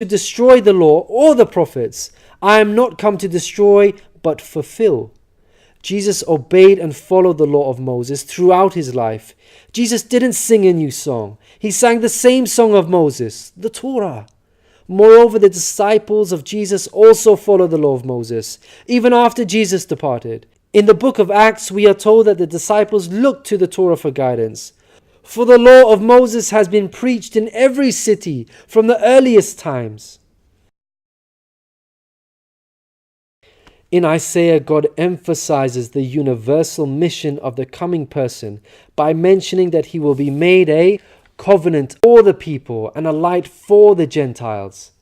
to destroy the law or the prophets. I am not come to destroy, but fulfill. Jesus obeyed and followed the law of Moses throughout his life. Jesus didn't sing a new song. He sang the same song of Moses, the Torah. Moreover, the disciples of Jesus also followed the law of Moses, even after Jesus departed. In the book of Acts, we are told that the disciples looked to the Torah for guidance. For the law of Moses has been preached in every city from the earliest times. In Isaiah, God emphasizes the universal mission of the coming person by mentioning that he will be made a covenant for the people and a light for the Gentiles.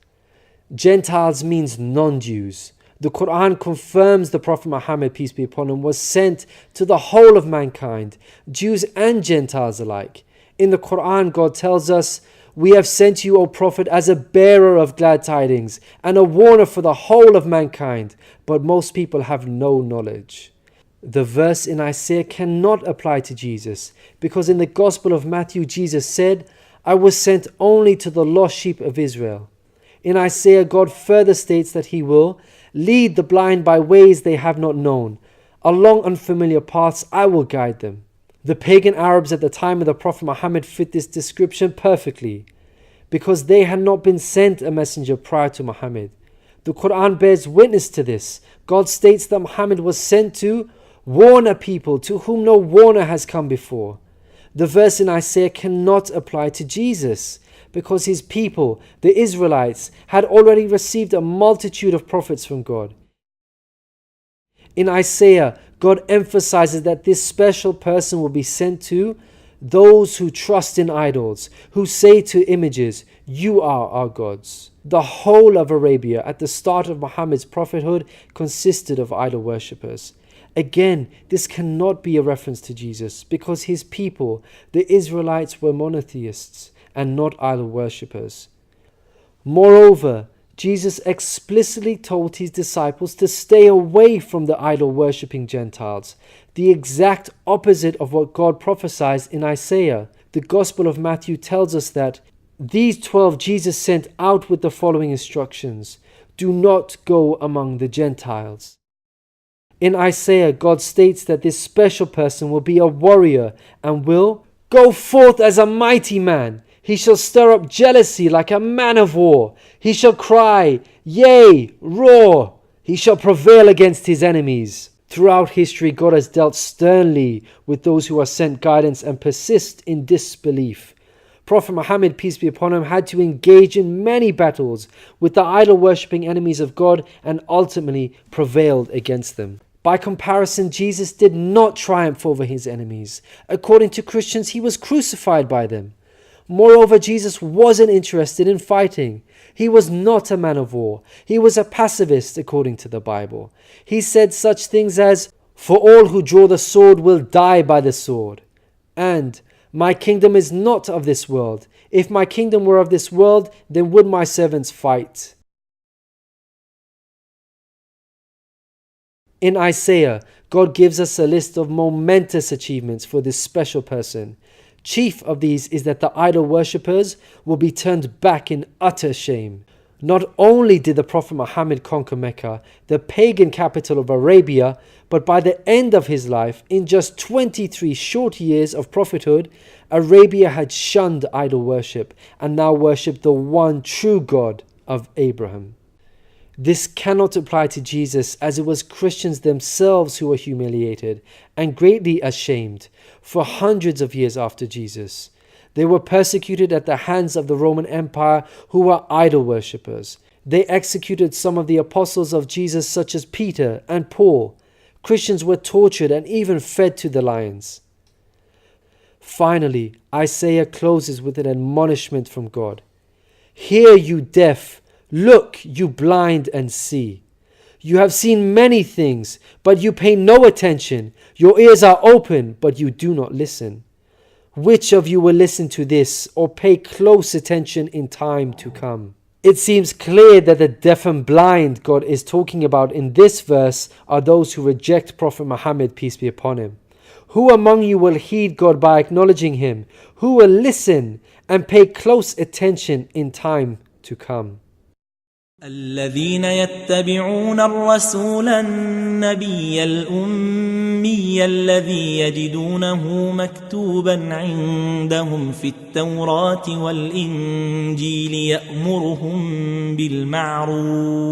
Gentiles means non-Jews. The Quran confirms the Prophet Muhammad, peace be upon him, was sent to the whole of mankind, Jews and Gentiles alike. In the Quran, God tells us, "We have sent you, O Prophet, as a bearer of glad tidings and a warner for the whole of mankind, but most people have no knowledge." The verse in Isaiah cannot apply to Jesus, because in the Gospel of Matthew, Jesus said, "I was sent only to the lost sheep of Israel." In Isaiah, God further states that he will lead the blind by ways they have not known. Along unfamiliar paths I will guide them. The pagan Arabs at the time of the Prophet Muhammad fit this description perfectly, because they had not been sent a messenger prior to Muhammad. The Quran bears witness to this. God states that Muhammad was sent to warn a people to whom no warner has come before. The verse in Isaiah cannot apply to Jesus, because his people, the Israelites, had already received a multitude of prophets from God. In Isaiah, God emphasizes that this special person will be sent to those who trust in idols, who say to images, "You are our gods." The whole of Arabia at the start of Muhammad's prophethood consisted of idol worshippers. Again, this cannot be a reference to Jesus, because his people, the Israelites, were monotheists and not idol worshippers. Moreover, Jesus explicitly told his disciples to stay away from the idol-worshipping Gentiles, the exact opposite of what God prophesied in Isaiah. The Gospel of Matthew tells us that these 12 Jesus sent out with the following instructions: "Do not go among the Gentiles." In Isaiah, God states that this special person will be a warrior and will go forth as a mighty man. He shall stir up jealousy like a man of war. He shall cry, yea, roar. He shall prevail against his enemies. Throughout history, God has dealt sternly with those who are sent guidance and persist in disbelief. Prophet Muhammad, peace be upon him, had to engage in many battles with the idol-worshipping enemies of God and ultimately prevailed against them. By comparison, Jesus did not triumph over his enemies. According to Christians, he was crucified by them. Moreover, Jesus wasn't interested in fighting. He was not a man of war. He was a pacifist, according to the Bible. He said such things as, "For all who draw the sword will die by the sword," and "My kingdom is not of this world. If my kingdom were of this world, then would my servants fight." In Isaiah, God gives us a list of momentous achievements for this special person. Chief of these is that the idol worshippers will be turned back in utter shame. Not only did the Prophet Muhammad conquer Mecca, the pagan capital of Arabia, but by the end of his life, in just 23 short years of prophethood, Arabia had shunned idol worship and now worshipped the one true God of Abraham. This cannot apply to Jesus, as it was Christians themselves who were humiliated and greatly ashamed for hundreds of years after Jesus. They were persecuted at the hands of the Roman Empire, who were idol worshippers. They executed some of the apostles of Jesus, such as Peter and Paul. Christians were tortured and even fed to the lions. Finally, Isaiah closes with an admonishment from God. "Hear, you deaf. Look, you blind, and see. You have seen many things, but you pay no attention. Your ears are open, but you do not listen. Which of you will listen to this or pay close attention in time to come?" It seems clear that the deaf and blind God is talking about in this verse are those who reject Prophet Muhammad, peace be upon him. Who among you will heed God by acknowledging him? Who will listen and pay close attention in time to come? الذين يتبعون الرسول النبي الأمي الذي يجدونه مكتوبا عندهم في التوراة والإنجيل يأمرهم بالمعروف